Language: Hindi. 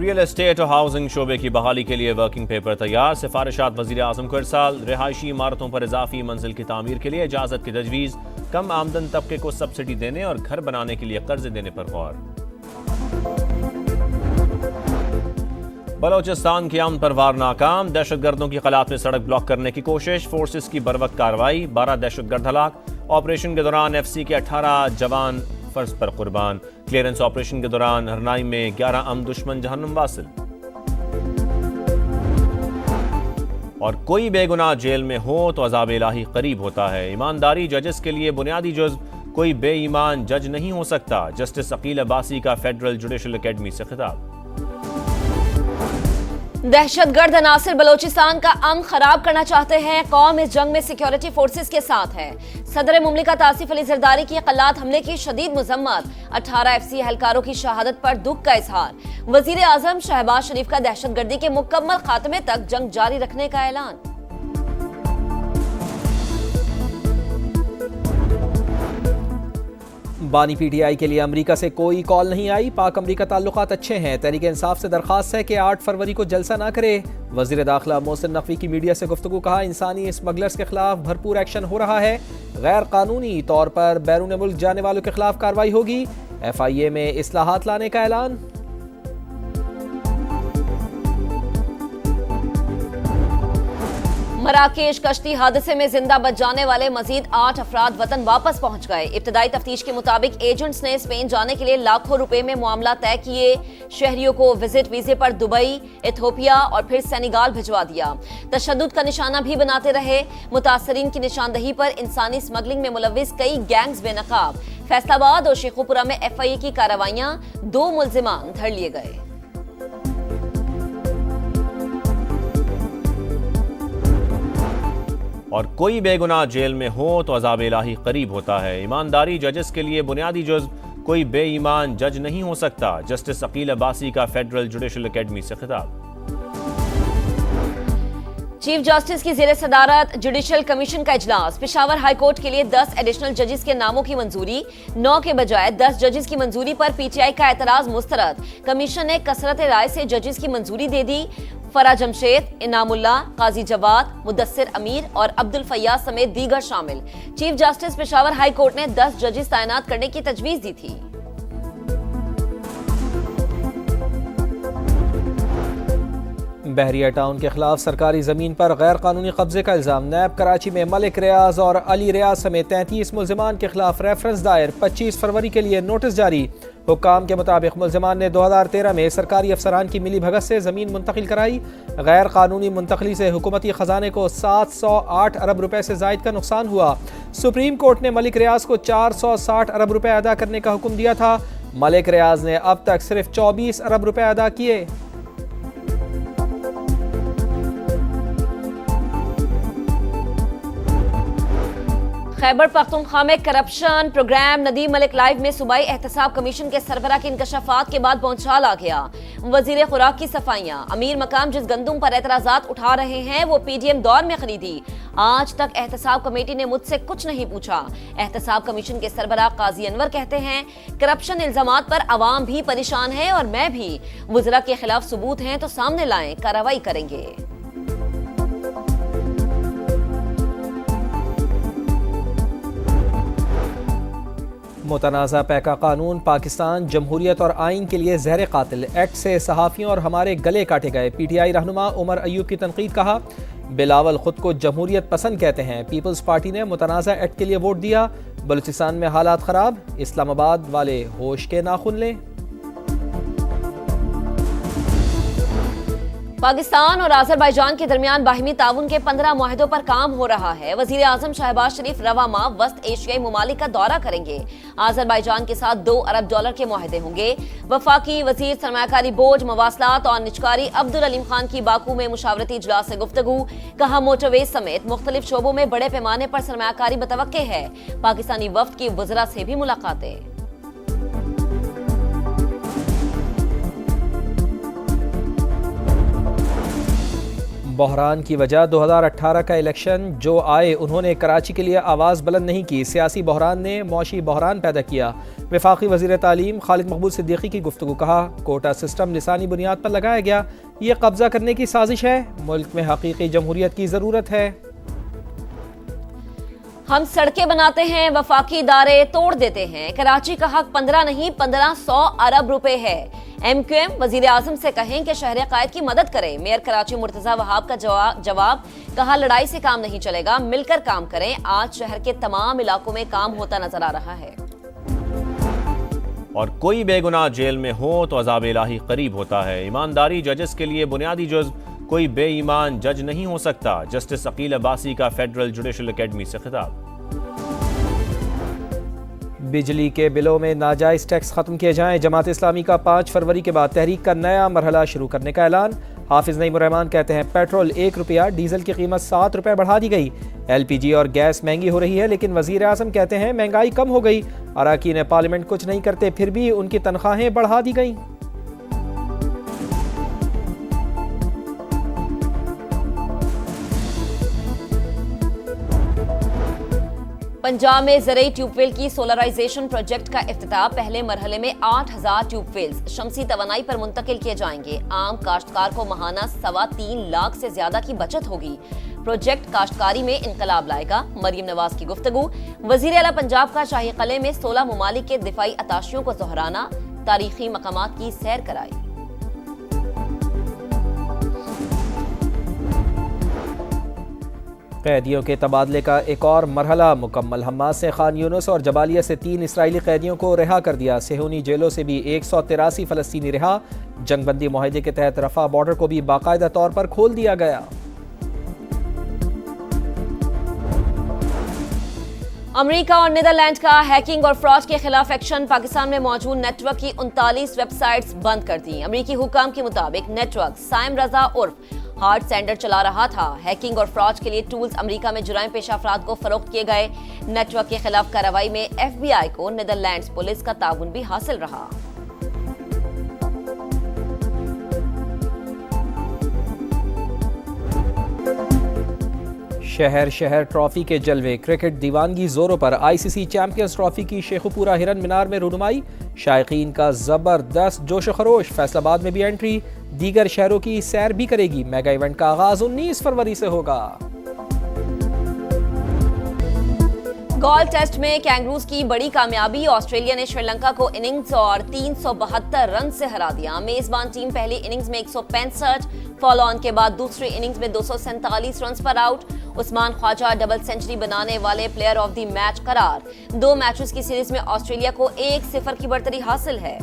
रियल एस्टेट और हाउसिंग शोबे की बहाली के लिए वर्किंग पेपर तैयार। सिफारिशात वज़ीर आज़म को इरसाल। रिहायशी इमारतों पर इजाफी मंजिल की तामीर के लिए इजाज़त की तजवीज़। कम आमदन तबके को सब्सिडी देने और घर बनाने के लिए कर्ज देने पर गौर। बलोचिस्तान की अमन पर वार नाकाम। दहशतगर्दों की खिलाफ में सड़क ब्लॉक करने की कोशिश। फोर्सेस की बरवक्त कार्रवाई। 12 दहशतगर्द हलाक। ऑपरेशन के दौरान FC के 18 जवान फर्ज पर कुर्बान। क्लियरेंस ऑपरेशन के दौरान हरनाई में 11 अम दुश्मन जहन्नुम वासिल। और कोई बेगुनाह जेल में हो तो अज़ाब इलाही करीब होता है। ईमानदारी जजेस के लिए बुनियादी जुज़्व। कोई बेईमान जज नहीं हो सकता। जस्टिस अकील अब्बासी का फेडरल जुडिशल अकेडमी से खिताब। दहशतगर्द अनासिर बलोचिस्तान का अमन खराब करना चाहते हैं। कौम इस जंग में सिक्योरिटी फोर्सेस के साथ है। सदर मुमलिकत आसिफ अली जरदारी की कल्लात हमले की शदीद मजम्मत। 18 FC एहलकारों की शहादत पर दुख का इजहार। वजीर आजम शहबाज शरीफ का दहशतगर्दी के मुकम्मल खात्मे तक जंग जारी रखने का ऐलान। बानी PTI के लिए अमरीका से कोई कॉल नहीं आई। पाक अमरीका ताल्लुकात अच्छे हैं। तहरीक इंसाफ से दरख्वास्त है कि 8 फरवरी को जलसा ना करे। वजीर दाखिला मोहसिन नकवी की मीडिया से गुफ्तगू। कहा, इंसानी स्मगलर्स के खिलाफ भरपूर एक्शन हो रहा है। गैर कानूनी तौर पर बैरून मुल्क जाने वालों के खिलाफ कार्रवाई होगी। FIA में इस्लाहात लाने का ऐलान। मराकेश कश्ती हादसे में जिंदा बच जाने वाले मजीद 8 अफराद वतन वापस पहुंच गए। इब्तदाई तफ्तीश के मुताबिक एजेंट्स ने स्पेन जाने के लिए लाखों रुपए में मामला तय किए। शहरियों को विजिट वीजे पर दुबई, इथियोपिया और फिर सेनेगाल भिजवा दिया। तशद्दुद का निशाना भी बनाते रहे। मुतासरीन की निशानदही पर इंसानी स्मगलिंग में मुलविस कई गैंग्स बेनकाब। फैसलाबाद और शेखुपुरा में FIA की कार्रवाइयां। 2 मुल्जिमान धर लिए गए। और कोई बेगुनाह जेल में हो तो अज़ाब इलाही करीब होता है। ईमानदारी जजेस के लिए बुनियादी जुज़्व। कोई बेईमान जज नहीं हो सकता। जस्टिस अकील अब्बासी का फेडरल जुडिशल अकेडमी से खिताब। चीफ जस्टिस की ज़ेरे सदारत जुडिशल कमीशन का इजलास। पेशावर हाई कोर्ट के लिए 10 एडिशनल जजेस के नामों की मंजूरी। 9 के बजाय 10 जजेस की मंजूरी पर PTI का एतराज मुस्तरद। कमीशन ने कसरत राय से जजेस की मंजूरी दे दी। फरा जमशेद, इनामुल्ला, काजी जवाद, मुदस्सिर अमीर और अब्दुल फैयाज समेत दीगर शामिल। Chief justice Peshawar high court ने 10 जजेस तैनात करने की तजवीज दी थी। बहरिया टाउन के खिलाफ सरकारी जमीन पर गैर कानूनी कब्जे का इल्जाम। नैब कराची में मलिक रियाज और अली रियाज समेत 33 मुल्जिमान के खिलाफ रेफरेंस दायर। 25 फरवरी के लिए नोटिस जारी। हुक्काम के मुताबिक मुल्जिमान ने 2013 में सरकारी अफसरान की मिली भगत से जमीन मुंतकिल कराई। गैर कानूनी मुंतकली से हुकूमती खजाने को 708 अरब रुपए से जायद का नुकसान हुआ। सुप्रीम कोर्ट ने मलिक रियाज को 460 अरब रुपए अदा करने का हुक्म दिया था। मलिक रियाज ने अब तक सिर्फ 24 अरब रुपए अदा किए। खैबर पख्तूनख्वा में corruption program. Nadeem Malik live में सूबाई एहतसाब कमीशन के सरबराह के इंकशाफात के बाद भौंचाल आ गया। वजीर खुराक की सफाइयां। अमीर मकाम जिस गंदुम पर एतराजात उठा रहे हैं वो PDM दौर में खरीदी। आज तक एहतसाब कमेटी ने मुझसे कुछ नहीं पूछा। एहतसाब कमीशन के सरबराह काजी अनवर कहते हैं, करप्शन इल्जामात पर अवाम भी परेशान है और मैं भी। वज़रा के खिलाफ सबूत हैं तो सामने लाएं, कार्रवाई करेंगे। मुतनाज़ा पैका कानून। पाकिस्तान जमहूरियत और आइन के लिए जहर कातिल। एक्ट से सहाफ़ियों और हमारे गले काटे गए। PTI रहनुमा उमर अयूब की तनकीद। कहा, बिलावल खुद को जमहूरियत पसंद कहते हैं। पीपल्स पार्टी ने मुतनाज़ा एक्ट के लिए वोट दिया। बलूचिस्तान में हालात ख़राब। इस्लामाबाद वाले होश के नाखुन लें। पाकिस्तान और आज़रबाईजान के दरमियान बाहिमी ताउन के 15 मुआहदों पर काम हो रहा है। वजीर आजम शहबाज शरीफ रवा माह वस्त एशियाई ममालिक का दौरा करेंगे। आज़रबाईजान के साथ $2 अरब के मुआहदे होंगे। वफाकी वजीर सरमायाकारी बोर्ड, मवासलात और निजकारी अब्दुल अलीम खान की बाकू में मुशावरती इजलास से गुफ्तगू। कहा, मोटरवेज समेत मुख्तलिफ शोबों में बड़े पैमाने पर सरमायाकारी मुतवक्के है। पाकिस्तानी वफ्द की वज़रा से भी मुलाकातें। बहरान की वजह 2018 का इलेक्शन जो आए उन्होंने कराची के लिए आवाज़ बुलंद नहीं की। सियासी बहरान ने मौशी बहरान पैदा किया। वफाकी वज़ीर तालीम खालिद मकबूल सिद्दीकी की गुफ्तगू। कहा कोटा सिस्टम लिसानी बुनियाद पर लगाया गया, ये कब्जा करने की साजिश है। मुल्क में हकीकी जमहूरियत की ज़रूरत है। हम सड़कें बनाते हैं, वफाकी इदारे तोड़ देते हैं। कराची का हक 15 नहीं 1500 अरब रुपए है। MQM वजीर आजम से कहें कि शहर कायद की मदद करें। मेयर कराची मुर्तजा वहाब का जवाब, कहा लड़ाई से काम नहीं चलेगा, मिलकर काम करें। आज शहर के तमाम इलाकों में काम होता नजर आ रहा है। और कोई बेगुनाह जेल में हो तो अज़ाब इलाही करीब होता है। ईमानदारी जजेस के लिए बुनियादी जुज़्व, कोई बेईमान जज नहीं हो सकता। जस्टिस अकील अब्बासी का फेडरल जुडिशल एकेडमी से खिताब। बिजली के बिलों में नाजायज टैक्स खत्म किए जाएं। जमात इस्लामी का 5 फरवरी के बाद तहरीक का नया मरहला शुरू करने का ऐलान। हाफिज नईम रहमान कहते हैं पेट्रोल 1 रुपया, डीजल की कीमत 7 रुपये बढ़ा दी गई। LPG और गैस महंगी हो रही है, लेकिन वजीर आजम कहते हैं महंगाई कम हो गई। अरकान पार्लियामेंट कुछ नहीं करते, फिर भी उनकी तनख्वाहें बढ़ा दी गई। पंजाब में ज़रई ट्यूबवेल की सोलराइजेशन प्रोजेक्ट का इफ्तिताह। पहले मरहले में 8000 ट्यूबवेल्स शमसी तवानाई पर मुंतकिल किए जाएंगे। आम काश्तकार को महाना 3.25 लाख से ज्यादा की बचत होगी। प्रोजेक्ट काश्तकारी में इनकलाब लाएगा। मरीम नवाज की गुफ्तगू। वजीर आला पंजाब का शाही कले में 16 ममालिक के दिफाई अताशियों को दोहराना। तारीखी मकामात की सैर कराई। कैदियों के तबादले का एक और मरहला मुकम्मल। हमास से खान यूनुस और जबालिया से 3 इसराइली कैदियों को रिहा कर दिया। सेहूनी जेलों से भी 183 फ़लस्तीनी रिहा। जंगबंदी मुआहदे के तहत रफा बॉर्डर को भी बाकायदा तौर पर खोल दिया गया। अमेरिका और नीदरलैंड का हैकिंग और फ्रॉड के खिलाफ एक्शन। पाकिस्तान में मौजूद नेटवर्क की 39 वेबसाइट्स बंद कर दी। अमेरिकी हुकाम के मुताबिक नेटवर्क साइम रजा उर्फ हार्ट सेंडर चला रहा था। हैकिंग और फ्रॉड के लिए टूल्स अमेरिका में जुराइम पेशा अफराद को फरोख्त किए गए। नेटवर्क के खिलाफ कार्रवाई में FBI को नीदरलैंड्स पुलिस का ताउन भी हासिल रहा। शहर शहर ट्रॉफी के जलवे। क्रिकेट दीवानगी जोरों पर। ICC चैंपियंस ट्रॉफी की शेखुपुरा हिरन मीनार में रुनुमाई। शायकीन का जबरदस्त जोश खरोश। फैसलाबाद में भी एंट्री। दीगर शहरों की सैर भी करेगी। मेगा इवेंट का आगाज 19 फरवरी से होगा। गोल्फ टेस्ट में कैंगरूज की बड़ी कामयाबी। ऑस्ट्रेलिया ने श्रीलंका को इनिंग्स और 372 रन से हरा दिया। मेजबान टीम पहली इनिंग्स में 165, फॉलो ऑन के बाद दूसरी इनिंग्स में 247 रन पर out. Usman Khawaja double century बनाने वाले प्लेयर ऑफ द मैच करार। 2 मैचेस की सीरीज में ऑस्ट्रेलिया को 1-0 की बढ़तरी हासिल है।